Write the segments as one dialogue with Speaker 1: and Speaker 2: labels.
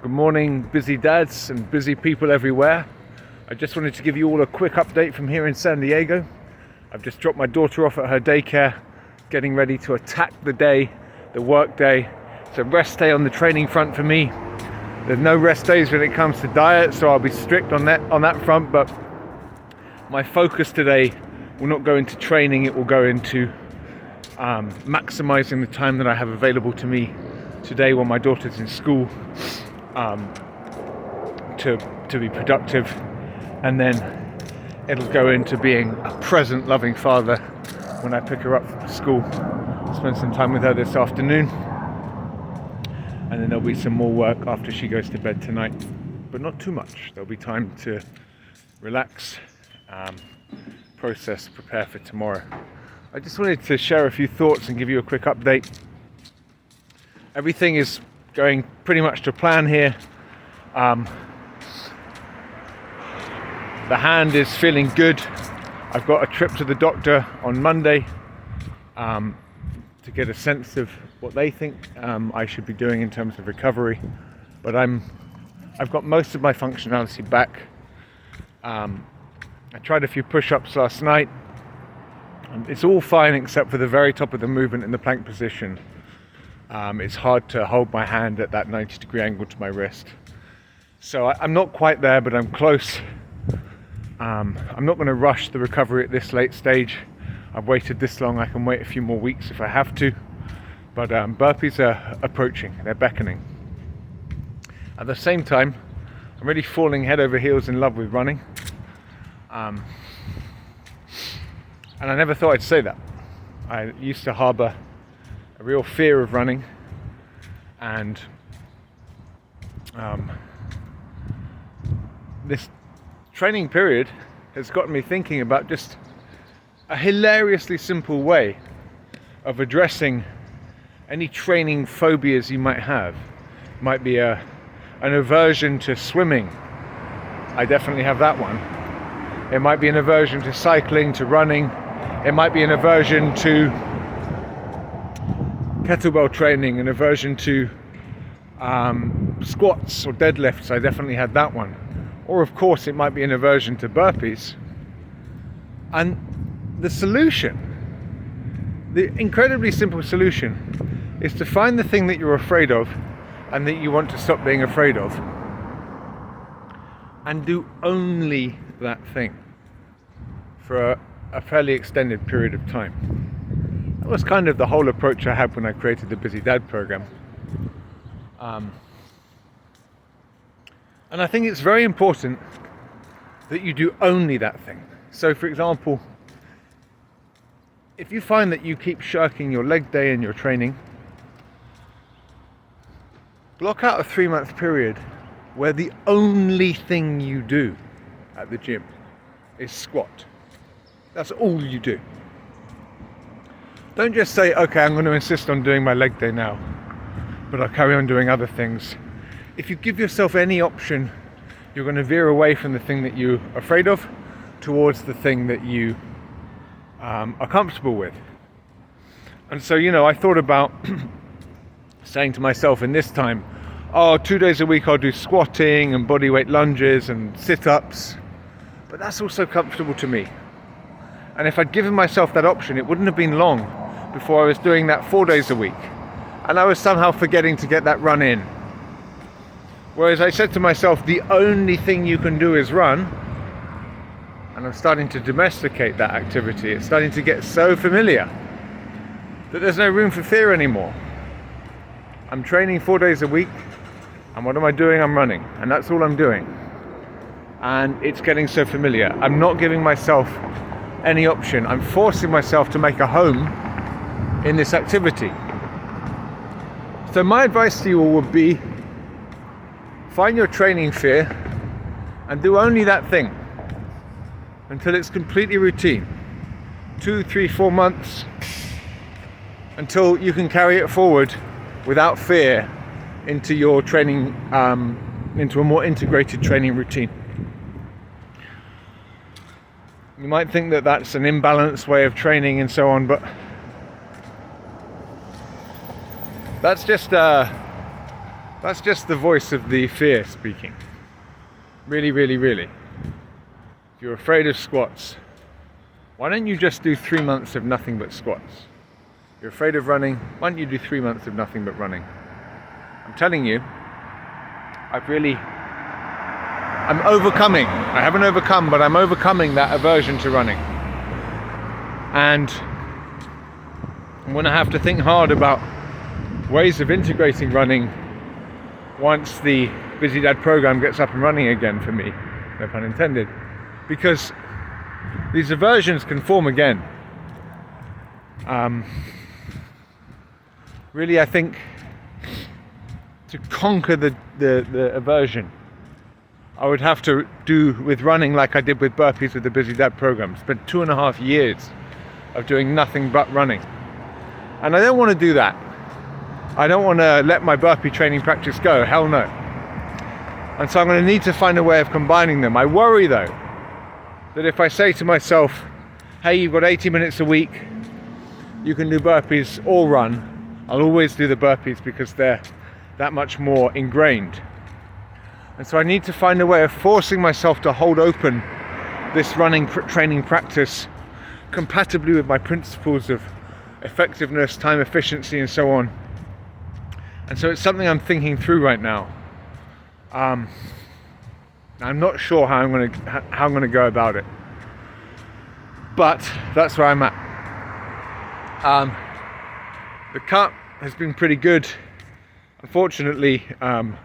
Speaker 1: Good morning, busy dads and busy people everywhere. I just wanted to give you all a quick update from here in San Diego. I've just dropped my daughter off at her daycare, getting ready to attack the day, the work day. It's a rest day on the training front for me. There's no rest days when it comes to diet, so I'll be strict on that front, but my focus today will not go into training, it will go into maximizing the time that I have available to me today while my daughter's in school, to be productive, and then it'll go into being a present, loving father when I pick her up from school. Spend some time with her this afternoon, and then there'll be some more work after she goes to bed tonight, but not too much. There'll be time to relax, process, prepare for tomorrow. I just wanted to share a few thoughts and give you a quick update. Everything is going pretty much to plan here. The hand is feeling good. I've got a trip to the doctor on Monday to get a sense of what they think I should be doing in terms of recovery. But I've got most of my functionality back. I tried a few push-ups last night. It's all fine except for the very top of the movement in the plank position. It's hard to hold my hand at that 90-degree angle to my wrist. So I'm not quite there, but I'm close. I'm not going to rush the recovery at this late stage. I've waited this long, I can wait a few more weeks if I have to. But burpees are approaching, they're beckoning. At the same time, I'm really falling head over heels in love with running. And I never thought I'd say that. I used to harbour a real fear of running, and this training period has gotten me thinking about just a hilariously simple way of addressing any training phobias you might have. It might be an aversion to swimming. I definitely have that one. It might be an aversion to cycling, to running. It might be an aversion to kettlebell training, an aversion to squats or deadlifts. I definitely had that one. Or of course it might be an aversion to burpees. And the solution, the incredibly simple solution, is to find the thing that you're afraid of and that you want to stop being afraid of, and do only that thing for a fairly extended period of time. That was kind of the whole approach I had when I created the Busy Dad program. And I think it's very important that you do only that thing. So for example, if you find that you keep shirking your leg day and your training, block out a 3-month period where the only thing you do at the gym is squat. That's all you do. Don't just say, okay, I'm going to insist on doing my leg day now, but I'll carry on doing other things. If you give yourself any option, you're going to veer away from the thing that you're afraid of towards the thing that you are comfortable with. And so, I thought about saying to myself in this time, 2 days a week I'll do squatting and bodyweight lunges and sit-ups, but that's also comfortable to me. And if I'd given myself that option, it wouldn't have been long before I was doing that 4 days a week, and I was somehow forgetting to get that run in. Whereas I said to myself, the only thing you can do is run, and I'm starting to domesticate that activity. It's starting to get so familiar that there's no room for fear anymore. I'm training 4 days a week, and what am I doing? I'm running, and that's all I'm doing. And it's getting so familiar. I'm not giving myself any option. I'm forcing myself to make a home in this activity. So my advice to you all would be, find your training fear and do only that thing until it's completely routine. 2, 3, 4 months until you can carry it forward without fear into your training, into a more integrated training routine. You might think that that's an imbalanced way of training and so on, but that's just That's just the voice of the fear speaking. Really, really, really. If you're afraid of squats, why don't you just do 3 months of nothing but squats? You're afraid of running, why don't you do 3 months of nothing but running? I'm telling you, I'm overcoming. I haven't overcome, but I'm overcoming that aversion to running. And I'm going to have to think hard about ways of integrating running once the Busy Dad program gets up and running again for me, no pun intended, because these aversions can form again. Really, I think to conquer the aversion, I would have to do with running like I did with burpees with the Busy Dad program. Spent 2.5 years of doing nothing but running. And I don't want to do that. I don't want to let my burpee training practice go, hell no. And so I'm going to need to find a way of combining them. I worry though, that if I say to myself, hey, you've got 80 minutes a week, you can do burpees or run, I'll always do the burpees because they're that much more ingrained. And so I need to find a way of forcing myself to hold open this running training practice compatibly with my principles of effectiveness, time efficiency, and so on. And so it's something I'm thinking through right now. I'm not sure how I'm going to go about it, but that's where I'm at. The cut has been pretty good. Unfortunately, the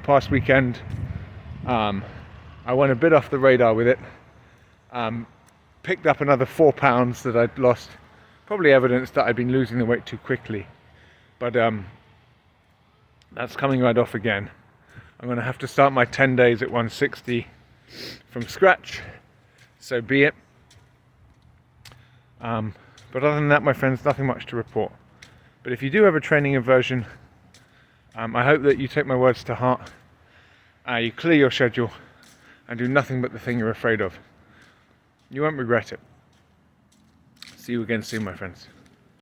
Speaker 1: past weekend, I went a bit off the radar with it. Picked up another 4 pounds that I'd lost, probably evidence that I'd been losing the weight too quickly. But that's coming right off again. I'm going to have to start my 10 days at 160 from scratch, so be it. But other than that, my friends, nothing much to report. But if you do have a training aversion, I hope that you take my words to heart, you clear your schedule and do nothing but the thing you're afraid of. You won't regret it. See you again soon, my friends.